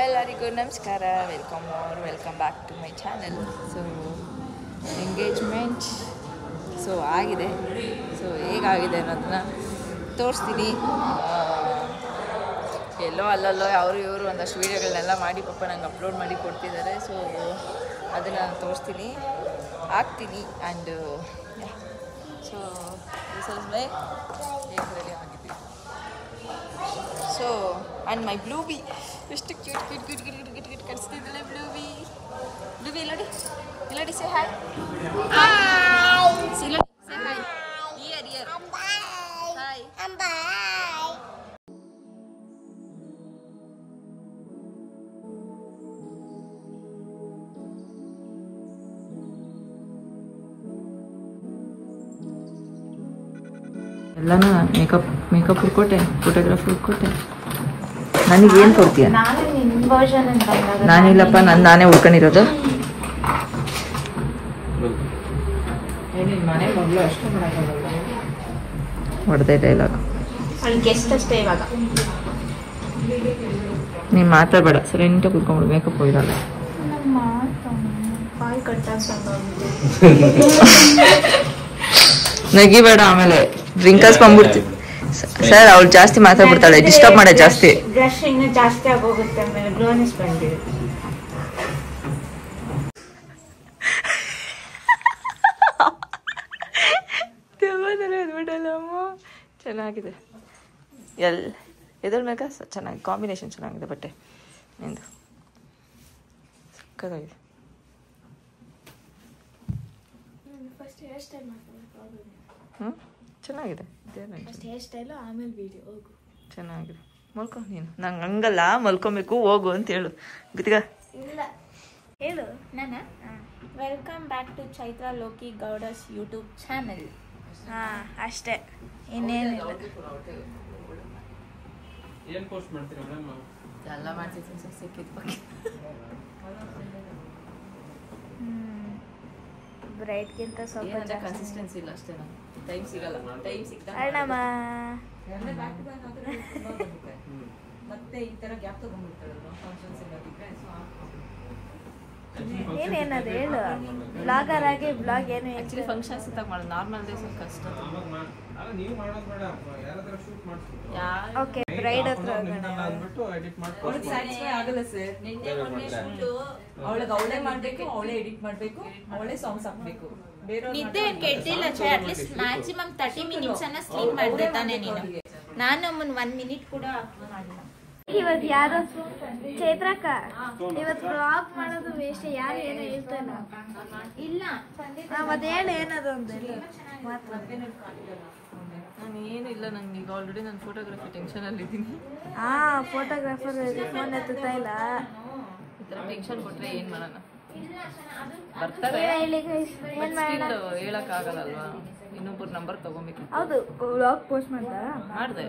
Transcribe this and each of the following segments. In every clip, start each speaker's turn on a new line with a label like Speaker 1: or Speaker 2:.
Speaker 1: ಎಲ್ಲರಿಗೂ ನಮಸ್ಕಾರ, welcome back to my channel. So engagement ಆಗಿದೆ. ಹೇಗಾಗಿದೆ ಅನ್ನೋದನ್ನ ತೋರಿಸ್ತೀನಿ. ಎಲ್ಲೋ ಅಲ್ಲಲ್ಲೋ ಅವರು ಇವರು ಒಂದಷ್ಟು ವೀಡಿಯೋಗಳನ್ನೆಲ್ಲ ಮಾಡಿ ಪಾಪ ನಂಗೆ ಅಪ್ಲೋಡ್ ಮಾಡಿ ಕೊಡ್ತಿದ್ದಾರೆ. ಸೊ ಅದನ್ನು ನಾನು ತೋರಿಸ್ತೀನಿ, ಹಾಕ್ತೀನಿ. And so this is my ಹೇಗೆ ರೆಡಿ ಆಗಿದ್ದೀವಿ. ಸೊ ಆ್ಯಂಡ್ ಮೈ ಬ್ಲೂಬಿ ಎಷ್ಟು ಕ್ಯೂಟ್ ಕಳಿಸ್ತಿದ್ದಾಳೆ. ಬ್ಲೂಬಿ ಇಲ್ಲಡಿ ಸೇ ಹಾಯ್. Say hi. ಇಯರ್ ಹಾಯ್. ಎಲ್ಲನೂ ಮೇಕಪ್ ಹುಡ್ಕೊಟ್ಟೆ, ಫೋಟೋಗ್ರಾಫಿ ಹುಡ್ಕೊಟ್ಟೆ. ನನಗೇನು ಕೊಡ್ತೀಯ? ನಾನಿಲ್ಲಪ್ಪ, ನಾನೇ ಹುಡ್ಕೊಂಡಿರೋದು. ಹೊಡೆದೇ ಡೈಲಾಗ್. ನೀನು ಮಾತಾಡಬೇಡ, ಸೈಲೆಂಟಾಗಿ ಕುತ್ಕೊಂಡ್ಬಿಡು. ಮೇಕಪ್ ಹೋಗಿರಲ್ಲ. ನಗಿಬೇಡ, ಆಮೇಲೆ ರಿಂಕಲ್ಸ್ ಬಂದ್ಬಿಡ್ತೀವಿ. ಸರ್ ಅವಳು ಜಾಸ್ತಿ ಮಾತಾಡ್ಬಿಡ್ತಾಳೆ, ಡಿಸ್ಟರ್ಬ್ ಮಾಡೋ ಜಾಸ್ತಿ.
Speaker 2: ಜಾಸ್ತಿ ಆಗೋಗುತ್ತೆ, ಆಮೇಲೆ ಗ್ಲೋನೆಸ್ ಬಂದಿದೆ.
Speaker 1: ಚೆನ್ನಾಗಿದೆ. ಎದ್ರ ಬೇಕಾ ಚೆನ್ನಾಗಿ ಕಾಂಬಿನೇಷನ್ ಚೆನ್ನಾಗಿದೆ. ಬಟ್ಟೆ ನಿಂದು ಸಕ್ಕತ್ತಾಗಿದೆ. ಚೆನ್ನಾಗಿದೆ. ಚೆನ್ನಾಗಿದೆ. ಮಲ್ಕೊ ನೀನು. ನಂಗೆ ಹಂಗಲ್ಲ, ಮಲ್ಕೊಬೇಕು ಹೋಗು ಅಂತ ಹೇಳು. ಗತಿಗ
Speaker 2: ಹೇಳು. ನಾನು welcome back to Chaitra Loki Gowda's YouTube channel. ಅಷ್ಟೇ, ಇನ್ನೇನಿಲ್ಲ.
Speaker 1: ಎಲ್ಲ ಮಾಡ್ತಿದ್ದೀನಿ ಸಿಕ್ಕಿದ ಬಗ್ಗೆ.
Speaker 2: ಬ್ರೈಟ್ಗಿಂತ ಸ್ವಲ್ಪ
Speaker 1: ಕನ್ಸಿಸ್ಟೆನ್ಸಿ ಇಲ್ಲ ಅಷ್ಟೇ. ಟೈಮ್ ಸಿಗಲ್ಲ. ಟೈಮ್ ಸಿಗ್ತಾ
Speaker 2: ಅಣ್ಣಮ್ಮ
Speaker 1: ಮತ್ತೆ ಈ ತರ ಗ್ಯಾಪ್ ತಗೊಂಡ್ಬಿಡ್ತಾಳೆ ಫಂಕ್ಷನ್ಸ್ ಇರೋದಕ್ಕೆ.
Speaker 2: ಏನೇನದು ಹೇಳು. ಬ್ಲಾಗರ್ ಆಗಿ ಬ್ಲಾಗ್ ಏನು
Speaker 1: ಆಕ್ಚುಲಿ ಫಂಕ್ಷನ್ಸ್ ಇದ್ದಾಗ ಮಾಡೋದು, ನಾರ್ಮಲ್ ಡೇ ಸ್ವಲ್ಪ ಕಷ್ಟ.
Speaker 2: ಓಕೆ, ಬ್ರೈಡ್ ಹತ್ರ
Speaker 1: ಆಗಲ್ಲ ಸರ್. ಅವಳಿಗೆ ಅವಳೇ ಮಾಡ್ಬೇಕು, ಅವಳೇ ಎಡಿಟ್ ಮಾಡ್ಬೇಕು, ಅವಳೇ ಸಾಂಗ್ಸ್ ಹಾಕ್ಬೇಕು.
Speaker 2: ನಿದ್ದೆ ಏನ್ ಕೆಟ್ಟಿಲ್ಲ ಛೇ. ಅಟ್ಲೀಸ್ಟ್ ಮ್ಯಾಕ್ಸಿಮಮ್ 30 ಮಿನಿಟ್ಸ್ ಅನ್ನ ಸ್ಲೀಪ್ ಮಾಡಿದೆ ತಾನೆ ನೀನು. ನಾನು 1 ಮಿನಿಟ್ ಕೂಡ ಮಾಡಿಲ್ಲ. ಇವತ್ತು ಯಾರು ಚೈತ್ರಕ್ಕ ಇವತ್ತು ಬ್ಲಾಗ್ ಮಾಡೋದು ವೇಸ್ಟ್. ಯಾರು ಏನೋ ಹೇಳ್ತಾರ ಇಲ್ಲ. ಅದೇನು ಏನದು ಅಂತ
Speaker 1: ನಾನು ಏನು ಇಲ್ಲ. ನಂಗೆ ಈಗ ಆಲ್ರೆಡಿ ನಾನು ಫೋಟೋಗ್ರಫಿ ಟೆನ್ಷನಲ್ಲಿ ಇದ್ದೀನಿ.
Speaker 2: ಫೋಟೋಗ್ರಾಫರ್ ಫೋನ್ ಎತ್ತುತ್ತಾ ಇಲ್ಲ.
Speaker 1: ಈ ಥರ ಟೆನ್ಷನ್ ಕೊಟ್ಟರೆ ಏನು ಮಾಡೋಣ? ಬರ್ತಾರೆ, ಹೇಳಕ್ಕಾಗಲ್ಲಲ್ವಾ. ಇನ್ನೊಬ್ಬರು ನಂಬರ್ ತಗೊಬೇಕು.
Speaker 2: ಹೌದು, ಬ್ಲಾಗ್ ಪೋಸ್ಟ್ ಮಾಡಿದೆ.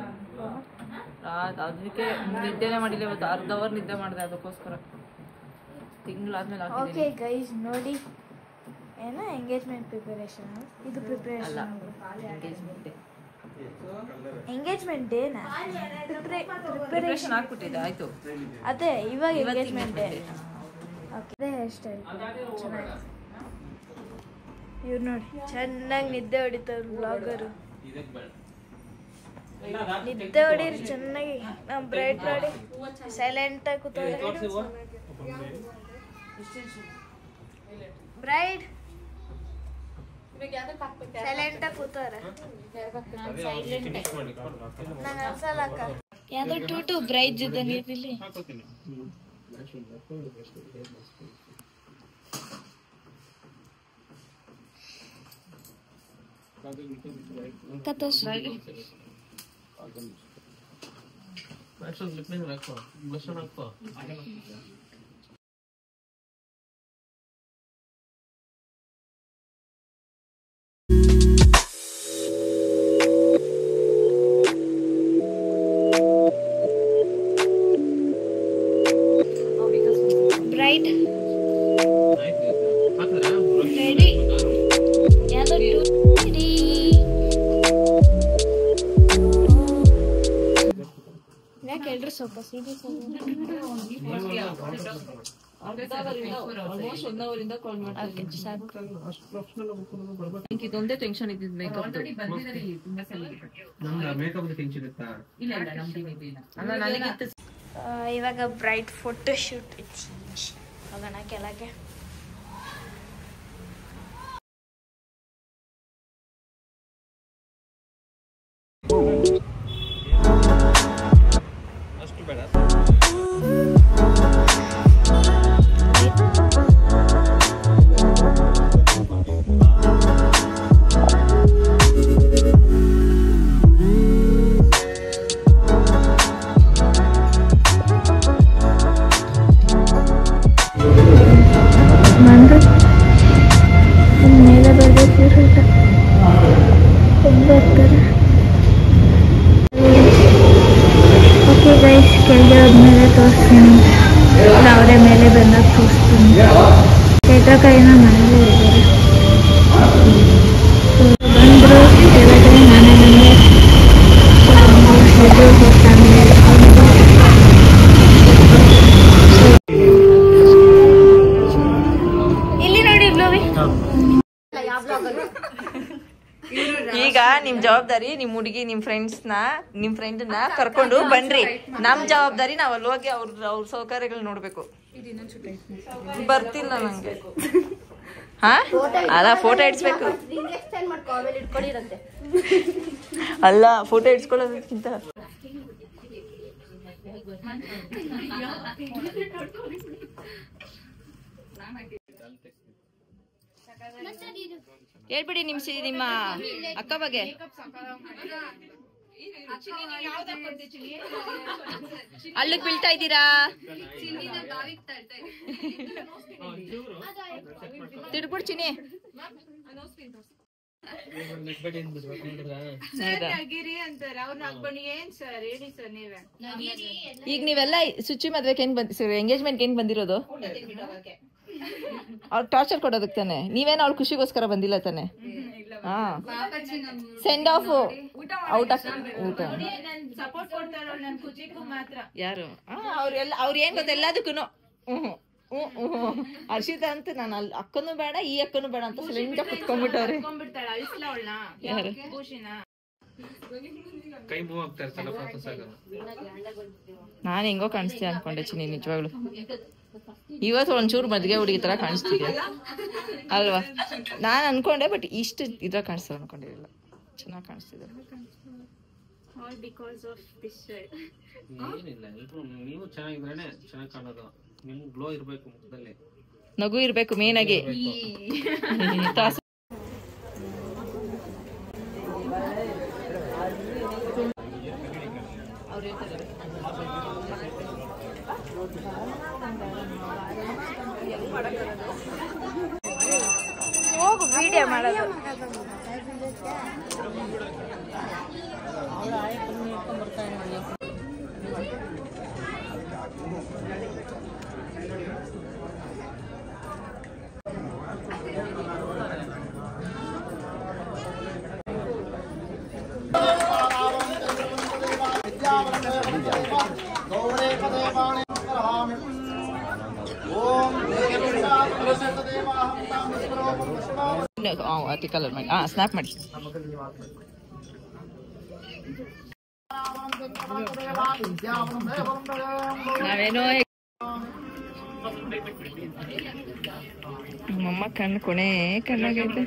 Speaker 1: ಅದಕ್ಕೆ ನಿದ್ದೆನೇ ಮಾಡಿಲ್ಲ ಇವತ್ತು. ಅರ್ಧ ಅವರ್ ನಿದ್ದೆ ಮಾಡಿದೆ ಅದಕ್ಕೋಸ್ಕರ. ತಿಂಗಳಾದ್ಮೇಲೆ
Speaker 2: ಓಕೆ ಗೈಸ್ ನೋಡಿ, ಏನೋ ಎಂಗೇಜ್ಮೆಂಟ್ ಪ್ರಿಪರೇಷನ್. ಇದು ಪ್ರಿಪರೇಷನ್ ಎಂಗೇಜ್ಮೆಂಟ್ ಡೇನಾ?
Speaker 1: ಪ್ರಿಪರೇಷನ್ ಆಗ್ಬಿಟ್ಟಿದೆ. ಆಯ್ತು,
Speaker 2: ಅದೇ ಇವಾಗ engagement day. Okay, hair style ಚೆನ್ನಾಗಿ. ಇವ್ರು ನೋಡಿ ಚೆನ್ನಾಗಿ ನಿದ್ದೆ ಹೊಡಿತಾರೆ ಬ್ಲಾಗರು. ನಿದ್ದೆ ಹೊಡೀರಿ ಚೆನ್ನಾಗಿ. ನಮ್ಮ ಬ್ರೈಡ್ ನೋಡಿ ಸೈಲೆಂಟಾಗಿ ಕೂತಾರೆ. ಬ್ರೈಡ್ ಸೈಲೆಂಟಾಗಿ ಕೂತಾರೆ. ನಂಗೆ ಅನ್ಸಲ್ಲ ಅಕ್ಕ. ಯಾವ್ದು ಟೂಟು ಬ್ರೈಡ್ ಜೊತೆ ನೀರಿಲ್ಲಿ ಕತ್ತೋಸ್ ಬ್ರೈಟ್ ರೆಡಿ. ಯಾವ್ದು ರೆಡಿ. ಯಾಕೆ ಹೇಳ್ರಿ ಸ್ವಲ್ಪ ಸೀರಿಯಸ್ ಆಗಿ.
Speaker 1: ಆಲ್ಮೋಸ್ಟ್ 1 ಅವರ್ ಇಂದ ಕಾಲ್ ಮಾಡ್ತೀನಿ. ಇದೊಂದೇ ಟೆನ್ಷನ್ ಇದ್ದಿದ್ದು ಮೇಕಪ್.
Speaker 2: ಇವಾಗ ಬ್ರೈಟ್ ಫೋಟೋ ಶೂಟ್ ಹೋಗೋಣ ಕೆಳಗೆ.
Speaker 3: ಅಷ್ಟು ಬೇಡ.
Speaker 2: ಮೇಲೆ ಬರ್ಬೇಕು ಬರ್ತಾರೆ. ಓಕೆ ಗೈಸ್, ಕೆಳಗೆ ಹೋದ್ಮೇಲೆ ತೋರಿಸ್ತೀನಿ. ಅವರೇ ಮೇಲೆ ಬಂದಾಗ ತೋರಿಸ್ತೀನಿ. ಚೈತ್ರ ಕೈನ ಮನೇಲಿ ಇದ್ದಾರೆ. ಬಂದರು ಕೆಳಗಡೆ ನಾನೇ ಬಂದೆ. ಇಲ್ಲಿ ನೋಡಿ ಬ್ಲೂವಿ.
Speaker 1: ಈಗ ನಿಮ್ ಜವಾಬ್ದಾರಿ ನಿಮ್ ಹುಡುಗಿ ನಿಮ್ ಫ್ರೆಂಡ್ನ ಕರ್ಕೊಂಡು ಬನ್ರಿ. ನಮ್ ಜವಾಬ್ದಾರಿ ನಾವ್ ಅಲ್ಲಿ ಹೋಗಿ ಅವ್ರ ಸೌಕರ್ಯಗಳು ನೋಡ್ಬೇಕು. ಬರ್ತಿಲ್ಲ ನಂಗೆ. ಹಾ ಅಲ್ಲ, ಫೋಟೋ ಇಡ್ಸ್ಬೇಕು. ಅಲ್ಲ, ಫೋಟೋ ಇಡ್ಸ್ಕೊಳ್ಳೋದಕ್ಕಿಂತ ಹೇಳ್ಬಿಡಿ ನಿಮ್ಮ ಅಕ್ಕ ಬಗ್ಗೆ. ಅಲ್ಲಿಗೆ ಬೀಳ್ತಾ ಇದ್ದೀರಾ? ತಿಡ್ಬಿಡ್ ಚಿನಿ. ಈಗ ನೀವೆಲ್ಲ ಸುಚ್ಚಿ ಮದ್ವೆಗೆ ಏನ್ ಎಂಗೇಜ್ಮೆಂಟ್ ಏನ್ ಬಂದಿರೋದು? ಅವ್ರು ಟಾರ್ಚರ್ ಕೊಡೋದಕ್ಕೆ ತಾನೆ. ನೀವೇನು ಅವ್ಳ ಖುಷಿಗೋಸ್ಕರ ಬಂದಿಲ್ಲ ತಾನೆ? ಹಾ, ಸೆಂಡ್ ಆಫ್ ಔಟ್ ಆಫ್ ಊಟ. ಯಾರು ಅವ್ರು ಏನ್ ಗೊತ್ತ ಎಲ್ಲದಕ್ಕೂ ಹರ್ಷಿತಾ ಅಂತ ನಾನು ಅಲ್ಲಿ ಅಕ್ಕನೂ ಬೇಡ ಈ ಅಕ್ಕನೂ ಬೇಡ ಅಂತ ಸೈಲೆಂಟ್ ಆಗಿ ಕುತ್ಕೊಂಡ್ಬಿಟ್ಟವ್ರೆ. ನಾನು ಹೆಂಗೋ ಕಾಣಿಸ್ತೀಯ ಅನ್ಕೊಂಡೆ ಚಿನ್ನಿ, ನಿಜವಾಗ್ಲು ಇವತ್ತು ಒಂಚೂರು ಮದ್ಗೆ ಹುಡುಗಿ ತರ ಕಾಣಿಸ್ತಿದೆ ಅಲ್ವಾ? ನಾನು ಅನ್ಕೊಂಡೆ, ಬಟ್ ಇಷ್ಟು ಇದ್ರ ಕಾಣಿಸ್ತದೆ ಅನ್ಕೊಂಡಿರಲಿಲ್ಲ. ಚೆನ್ನಾಗಿ ಕಾಣಿಸ್ತಿದೆ. ನಗು ಇರ್ಬೇಕು ಮೇನ್ ಆಗಿ.
Speaker 2: ಹೋಗು ವಿಡಿಯೋ ಮಾಡೋದು.
Speaker 1: ಅತಿ ಕಲರ್ ಮಾಡಿ ಸ್ನ್ಯಾಪ್ ಮಾಡಿ. ನಾವೇನೋ ನಮ್ಮಮ್ಮ ಕಣ್ಣು ಕಣ್ಣಾಗೈತೆ.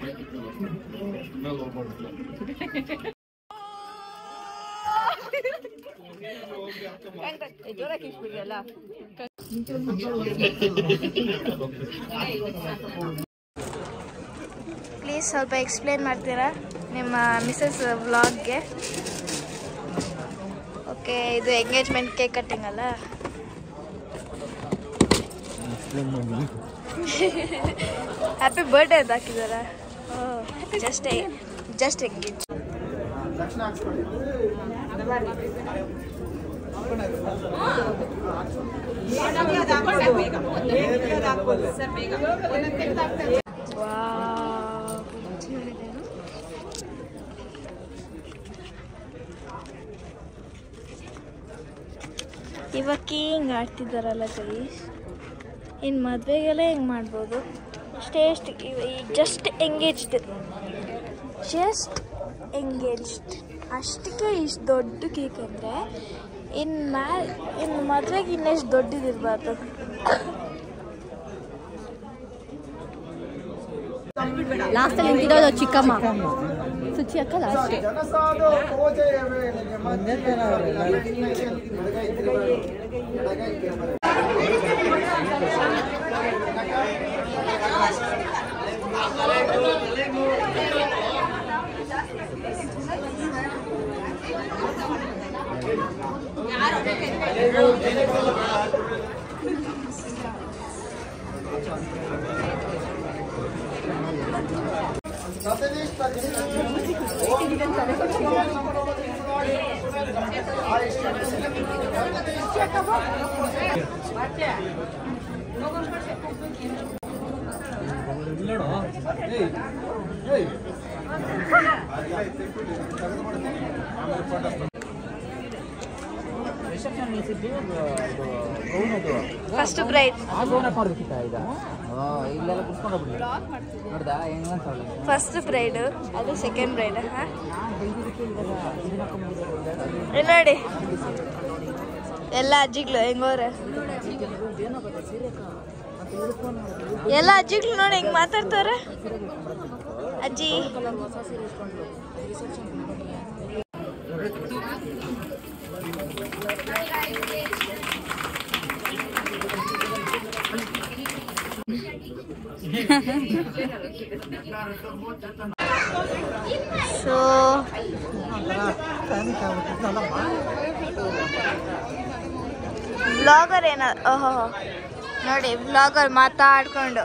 Speaker 1: ಜೋರಾಗಿ ಇಟ್ಬಿಡ್ರಲ್ಲ.
Speaker 2: ಪ್ಲೀಸ್ ಸ್ವಲ್ಪ ಎಕ್ಸ್ಪ್ಲೇನ್ ಮಾಡ್ತೀರಾ ನಿಮ್ಮ ಮಿಸಸ್ ವ್ಲಾಗ್ಗೆ? ಓಕೆ, ಇದು ಎಂಗೇಜ್ಮೆಂಟ್ ಕೇಕ್ ಕಟ್ಟಿಂಗ್ ಅಲ್ಲ? ಹ್ಯಾಪಿ ಬರ್ಡೇ ಅಂತ ಹಾಕಿದಾರ. Just engage. ಇವಾಗ ಹಿಂಗೆ ಆಡ್ತಿದ್ದಾರಲ್ಲ ಗೈಸ್, ಇನ್ನು ಮದುವೆಗೆಲ್ಲ ಹೆಂಗೆ ಮಾಡ್ಬೋದು. ಅಷ್ಟೇ ಜಸ್ಟ್ ಎಂಗೇಜ್ಡ್ ಅಷ್ಟಕ್ಕೆ ಇಷ್ಟು ದೊಡ್ಡ ಕೇಕ್ ಅಂದರೆ ಇನ್ನು ಮದುವೆಗೆ ಇನ್ನೆಷ್ಟು ದೊಡ್ಡದಿರಬಾರ್ದು.
Speaker 3: ಲಾಸ್ಟಲ್ಲಿ ನಿಂತಿರೋದು ಚಿಕ್ಕಮ್ಮ ಸುಚಿ ಅಕ್ಕ last.
Speaker 2: First bride first bride ಅದು ಸೆಕೆಂಡ್ ಬ್ರೈಡ್. ನೋಡಿ ಎಲ್ಲ ಅಜ್ಜಿಗಳು ಹೆಂಗೋರೆ, ಎಲ್ಲ ಅಜ್ಜಿಗಳು ನೋಡಿ ಹೆಂಗ್ ಮಾತಾಡ್ತಾರೆ. ಅಜ್ಜಿ ಸೊ ವ್ಲಾಗರ್ ಓಹೋ ನೋಡಿ, ವ್ಲಾಗರ್ ಮಾತಾಡ್ಕೊಂಡು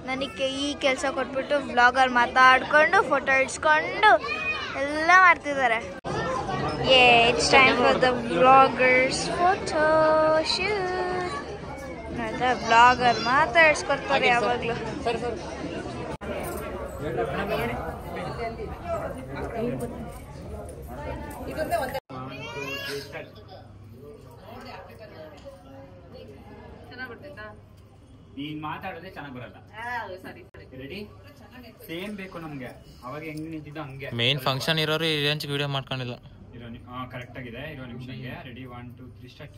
Speaker 2: ನನಗೆ ಈ ಕೆಲಸ ಕೊಟ್ಬಿಟ್ಟು ವ್ಲಾಗರ್ ಮಾತಾಡ್ಕೊಂಡು ಫೋಟೋ ಇಡ್ಸ್ಕೊಂಡು ಎಲ್ಲ ಮಾಡ್ತಿದ್ದಾರೆ. It's time for the vloggers photo shoot. Vlogger ಮಾತಾಡ್ಸ್ಕೊಡ್ತಾರೆ ಯಾವಾಗಲೂ.
Speaker 4: ನೀನ್ ಮಾತಾಡೋದೇ ಚೆನ್ನಾಗಿ ಬರಲ್ಲ. ರೆಡಿ? ಸೇಮ್ ಬೇಕು ನಮ್ಗೆ. ಅವಾಗ ಹೆಂಗ್ ನಿಂತಿದ್ದ ಹಂಗೆ.
Speaker 5: ಮೇನ್ ಫಂಕ್ಷನ್ ಇರೋರು ಈ ರೇಂಜ್ ವಿಡಿಯೋ ಮಾಡ್ಕೊಂಡಿಲ್ಲ.
Speaker 4: ಕರೆಕ್ಟ್ ಆಗಿದೆ. ಇರೋ ನಿಮಿಷಕ್ಕೆ ರೆಡಿ 1 2 3 ಸ್ಟಾರ್ಟ್.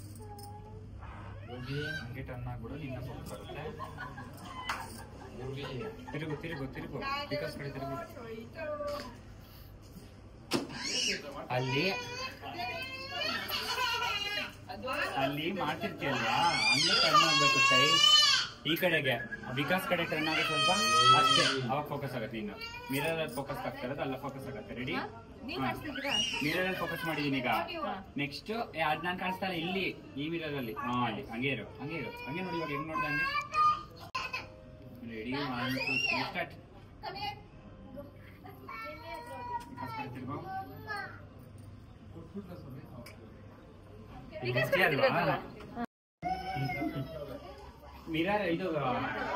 Speaker 4: ಹೋಗಿ ಹಂಗೆ ಟರ್ನ್ ಆಗ್ಬಿಡು. ನಿನ್ನ ಫೋಕಸ್ ಬರುತ್ತೆ. ತಿರುಗು ತಿರುಗು ತಿರುಗು. ವಿಕಾಸ್ ಕಡೆ ತಿರುಗು. ಅಲ್ಲಿ ಮಾಡ್ತಿರ್ತೀಯಲ್ವಾ, ಹಂಗೆ ಟರ್ನ್ ಆಗ್ಬೇಕು. ಸೈ ಈ ಕಡೆಗೆ ವಿಕಾಸ್ ಕಡೆ ಟರ್ನ್ ಆಗಿ ಸ್ವಲ್ಪ ಅಷ್ಟೇ. ಅವಾಗ ಫೋಕಸ್ ಆಗುತ್ತೆ. ನೀನು ಮಿರರ್ ಅಲ್ಲಿ ಫೋಕಸ್ ಆಗ್ತಾ ಇರೋದು, ಅಲ್ಲ ಫೋಕಸ್ ಆಗುತ್ತೆ. ರೆಡಿ? ಮಿರರ್ ಅಲ್ಲಿ ಫೋಕಸ್ ಮಾಡಿದೀನಿ ಈಗ. ನೆಕ್ಸ್ಟ್ ಅದ್ ನಾನ್ ಕಾಣಿಸ್ತಾ ಇಲ್ಲ ಇಲ್ಲಿ, ಈ ಮಿರರ್ ಅಲ್ಲಿ. ಅಲ್ಲಿ ಹಂಗೆ ಇರು, ಹಂಗೆ ಇರು, ಹಂಗೆ ನೋಡಿ. ಇವಾಗ ಹೆಂಗ್ ನೋಡ್ದೆ ಹಂಗೆ. Ready 1 2 3 start. ವಿಕಾಸ್ ಕಡೆ ತಿರ್ಗೋ. ಮಿರರ್ ಇದು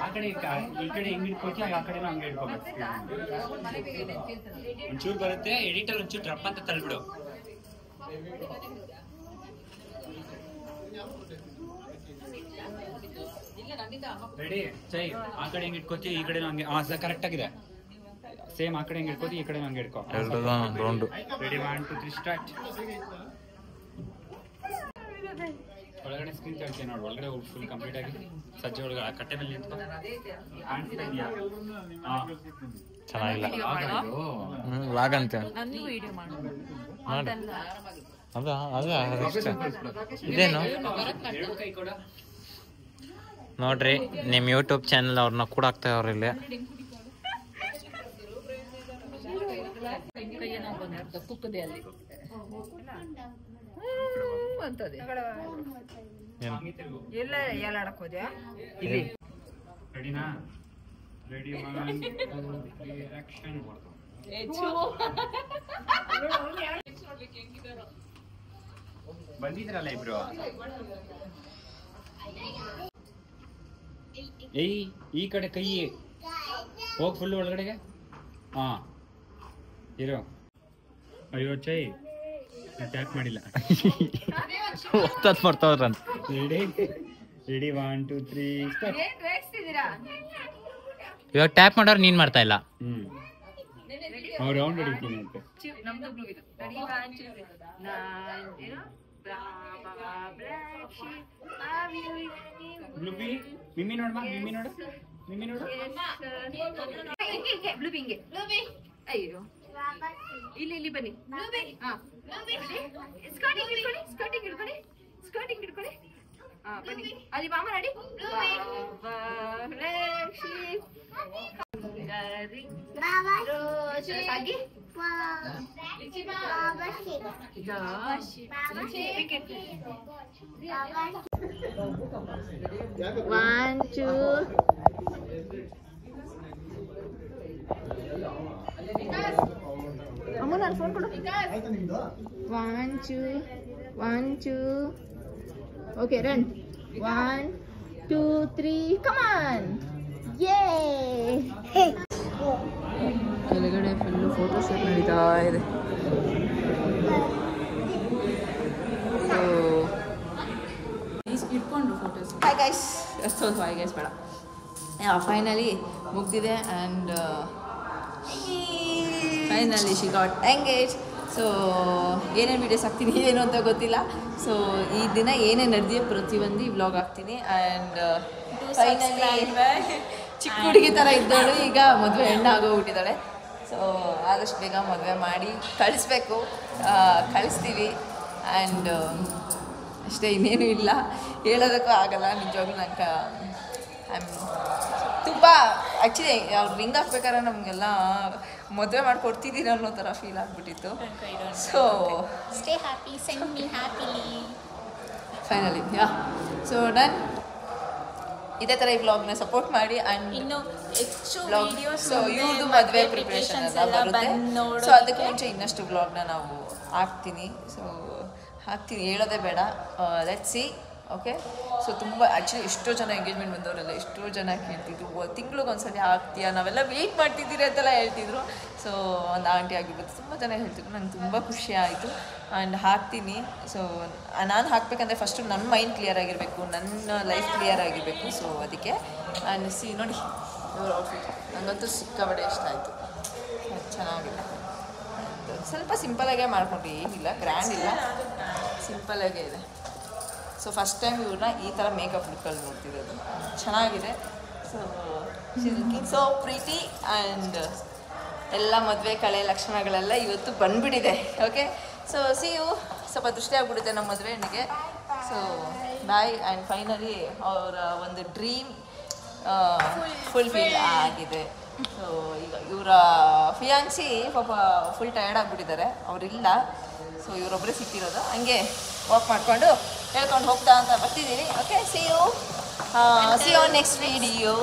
Speaker 4: ಆ ಕಡೆ ಈ ಕಡೆ ಹೆಂಗ್ ಇಟ್ಕೊಳ್ತೀವಿ, ಆ ಕಡೆ ಹಂಗೆ ಇಟ್ಕೋಬೇಕು. ಒಂಚೂರು ಬರುತ್ತೆ. ಎಡಿಟರ್ ಒಂಚೂರು ಡ್ರಪ್ ಅಂತ ತಳ್ಬಿಡು. ರೆಡಿ? ಚೈ ಆ ಕಡೆ ಹೆಂಗ್ ಇಟ್ಕೋತೀವಿ, ಈ ಕಡೆ ಹಂಗೆ. ಕರೆಕ್ಟ್ ಆಗಿದೆ. ಸೇಮ್ ಆ ಕಡೆ ಹೆಂಗ್ ಇಟ್ಕೋತೀವಿ, ಈ ಕಡೆ ಹಂಗೆ ಇಟ್ಕೋ. Ready 1 2 3 start. ಒಳಗಡೆ ಸ್ಕ್ರೀನ್ ತರ್ತೀಯ ನೋಡಿ. ಒಳಗಡೆ ಫುಲ್ ಕಂಪ್ಲೀಟ್ ಆಗಿ ಸಜ್ಜೆ ಒಳಗಡೆ ಆ ಕಟ್ಟೆ ಮೇಲೆ ನಿಂತ್ಕೊ. ಕಾಣಿಸ್ತಾ ಇದೆಯಾ?
Speaker 5: ಚೆನ್ನಾಗಿಲ್ಲ ವ್ಲಾಗ್ ಅಂತ ಇದೇನು ನೋಡ್ರಿ. ನಿಮ್ಮ ಯೂಟ್ಯೂಬ್ ಚಾನಲ್ ಅವ್ರನ್ನ ಕೂಡ ಆಗ್ತಾ ಅವ್ರ ಇಲ್ಲಿ.
Speaker 1: ಎಲ್ಲ ಎಲ್ಲಾಡಕ್ ಹೋದ್ಯಾ ಇಲ್ಲಿ?
Speaker 4: ರೆಡಿನಾ? Ready 1 2 3 action. ಬಂದಿದ್ರಲ್ಲ ಇಬ್ರು. ಏಯ್ ಈ ಕಡೆ ಕೈ ಹೋಗ್ ಫುಲ್ ಒಳಗಡೆಗೆ. ಹಾ ಇರೋ. ಅಯ್ಯೋ ಚೈ ಟ್ಯಾಪ್ ಮಾಡಿಲ್ಲ.
Speaker 5: ಒತ್ತತ್ ಮಾಡ್ತಾವ್ರಂತ.
Speaker 4: Ready 1 2 3 start.
Speaker 5: ಇವಾಗ ಟ್ಯಾಪ್ ಮಾಡೋರು ನೀನ್ ಮಾಡ್ತಾ ಇಲ್ಲ.
Speaker 4: ಅವ್ರು ರೌಂಡ್ ಹೊಡಿತೀನಿ ಅಂತ. ಮಿಮ್ಮಿ ನೋಡಮ್ಮ, ಮಿಮ್ಮಿ ನೋಡು, ಮಿಮ್ಮಿ ನೋಡು.
Speaker 1: ಅಯ್ಯೋ ಇಲ್ಲಿ ಬನ್ನಿ. ಸ್ಕರ್ಟಿಂಗ್ ಹಿಡ್ಕೊಳ್ಳಿ. ಬನ್ನಿ ಅಲ್ಲಿ ಬಾಮ ನಡಿ. ಸಾಗಿ 1 2 ಅಮ್ಮ ನಾನು ಫೋನ್ ಕೊಡು. 1 2 ಓಕೆ ರನ್ 1 2 3 ಕಮ್ ಆನ್. ಯೇ ಕೆಳಗಡೆ ಫುಲ್ಲು ಫೋಟೋ ಶೂಟ್ ನಡೀತಾ ಇದೆ. ಸೊ ಇಟ್ಕೊಂಡ್ರು ಫೋಟೋಸ್. ಹಾಯ್ ಗೈಸ್, ಅಷ್ಟೊಂದು ಹಾಯ್ ಗೈಸ್ ಬೇಡ. ಫೈನಲಿ ಮುಗ್ದಿದೆ and finally she got engage. So ಏನೇನು ವೀಡಿಯೋಸ್ ಹಾಕ್ತೀನಿ ಏನು ಅಂತ ಗೊತ್ತಿಲ್ಲ. ಸೊ ಈ ದಿನ ಏನೇನು ನಡೆದಿದೆ ಪ್ರತಿಯೊಂದು ಈ ವ್ಲಾಗ್ ಹಾಕ್ತೀನಿ. ಆ್ಯಂಡ್ ಫೈನಲಿ ಚಿಕ್ಕ ಹುಡುಗಿ ಥರ ಇದ್ದವಳು ಈಗ ಮದುವೆ ಹೆಣ್ಣಾಗೋಗ್ಬಿಟ್ಟಿದ್ದಾಳೆ. ಸೊ ಆದಷ್ಟು ಬೇಗ ಮದುವೆ ಮಾಡಿ ಕಳಿಸ್ಬೇಕು, ಕಳಿಸ್ತೀವಿ. ಆ್ಯಂಡ್ ಅಷ್ಟೇ, ಇನ್ನೇನು ಇಲ್ಲ, ಹೇಳೋದಕ್ಕೂ ಆಗಲ್ಲ. ನಿಜವಾಗ್ಲೂ ನಂಗೆ ತುಂಬ ಆ್ಯಕ್ಚುಲಿ ಅವ್ರು ರಿಂಗ್ ಹಾಕ್ಬೇಕಾದ್ರೆ ನಮಗೆಲ್ಲ ಮದುವೆ ಮಾಡಿಕೊಡ್ತಿದ್ದೀರ ಅನ್ನೋ ಥರ ಫೀಲ್ ಆಗಿಬಿಟ್ಟಿತ್ತು. So
Speaker 2: stay happy, send me happily.
Speaker 1: Finally so done. ಇದೇ ಥರ ಈ ವ್ಲಾಗ್ನ ಸಪೋರ್ಟ್ ಮಾಡಿ. ಆ್ಯಂಡ್
Speaker 2: ಇನ್ನು ಹೆಚ್ಚು
Speaker 1: ಸೊ ಇವ್ರದ್ದು ಮದುವೆ ಪ್ರಿಪ್ರೇಷನ್ ಎಲ್ಲ ಬರುತ್ತೆ. ಸೊ ಅದಕ್ಕೆ ಮುಂಚೆ ಇನ್ನಷ್ಟು ವ್ಲಾಗ್ನ ನಾವು ಹಾಕ್ತೀನಿ. ಸೊ ಹಾಕ್ತೀನಿ, ಹೇಳೋದೇ ಬೇಡ. Let's see. ಓಕೆ, ಸೊ ತುಂಬ ಆ್ಯಕ್ಚುಲಿ ಎಷ್ಟೋ ಜನ ಎಂಗೇಜ್ಮೆಂಟ್ ಬಂದವರೆಲ್ಲ ಎಷ್ಟೋ ಜನ ಕೇಳ್ತಿದ್ರು, ತಿಂಗ್ಳಿಗೊಂದ್ಸಲಿ ಹಾಕ್ತೀಯಾ, ನಾವೆಲ್ಲ ವೆಯ್ಟ್ ಮಾಡ್ತಿದ್ದೀರಿ ಅಂತೆಲ್ಲ ಹೇಳ್ತಿದ್ರು. ಸೊ ಒಂದು ಆಂಟಿ ಆಗಿರ್ಬೋದು ತುಂಬ ಜನ ಹೇಳ್ತಿದ್ರು. ನಂಗೆ ತುಂಬ ಖುಷಿ ಆಯಿತು. ಆ್ಯಂಡ್ ಹಾಕ್ತೀನಿ. ಸೊ ನಾನು ಹಾಕಬೇಕಂದ್ರೆ ಫಸ್ಟು ನನ್ನ ಮೈಂಡ್ ಕ್ಲಿಯರ್ ಆಗಿರಬೇಕು, ನನ್ನ ಲೈಫ್ ಕ್ಲಿಯರ್ ಆಗಿರಬೇಕು. ಸೊ ಅದಕ್ಕೆ ಆ್ಯಂಡ್ ಸಿ ನೋಡಿ ಇವ್ರ ಔಟ್ಫಿಟ್ ನನಗಂತೂ ಸಿಕ್ಕಾಬಟ್ಟೆ ಇಷ್ಟ ಆಯಿತು. ಚೆನ್ನಾಗಿದೆ. ಸ್ವಲ್ಪ ಸಿಂಪಲಾಗೇ ಮಾಡ್ಕೊಂಡು, ಏನಿಲ್ಲ ಗ್ರ್ಯಾಂಡ್ ಇಲ್ಲ, ಸಿಂಪಲಾಗೇ ಇದೆ. ಸೊ ಫಸ್ಟ್ ಟೈಮ್ ಇವ್ರನ್ನ ಈ ಥರ ಮೇಕಪ್ ಲುಕ್ಕಲ್ಲಿ ನೋಡ್ತಿರೋದು. ಚೆನ್ನಾಗಿದೆ. So she is looking so pretty. And ಎಲ್ಲ ಮದುವೆ ಕಳೆ ಲಕ್ಷಣಗಳೆಲ್ಲ ಇವತ್ತು ಬಂದುಬಿಟ್ಟಿದೆ. Okay, so see you. ಸ್ವಲ್ಪ ದೃಷ್ಟಿ ಆಗಿಬಿಡುತ್ತೆ ನಮ್ಮ ಮದುವೆ ಹೆಣ್ಣಿಗೆ. So bye. ಆ್ಯಂಡ್ ಫೈನಲಿ ಅವರ ಒಂದು ಡ್ರೀಮ್ ಫುಲ್ಫಿಲ್ ಆಗಿದೆ. ಸೊ ಈಗ ಇವರ ಫಿಯಾನ್ಸಿ ಪಾಪ ಫುಲ್ ಟಯರ್ಡ್ ಆಗಿಬಿಟ್ಟಿದ್ದಾರೆ, ಅವರಿಲ್ಲ. ಸೊ ಇವರೊಬ್ಬರೇ ಸಿಕ್ಕಿರೋದು. ಹಂಗೆ ವಾಕ್ ಮಾಡಿಕೊಂಡು ಹೇಳ್ಕೊಂಡು ಹೋಗ್ತಾ ಅಂತ ಬರ್ತಿದ್ದೀನಿ. Okay, see you on next video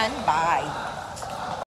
Speaker 1: and bye.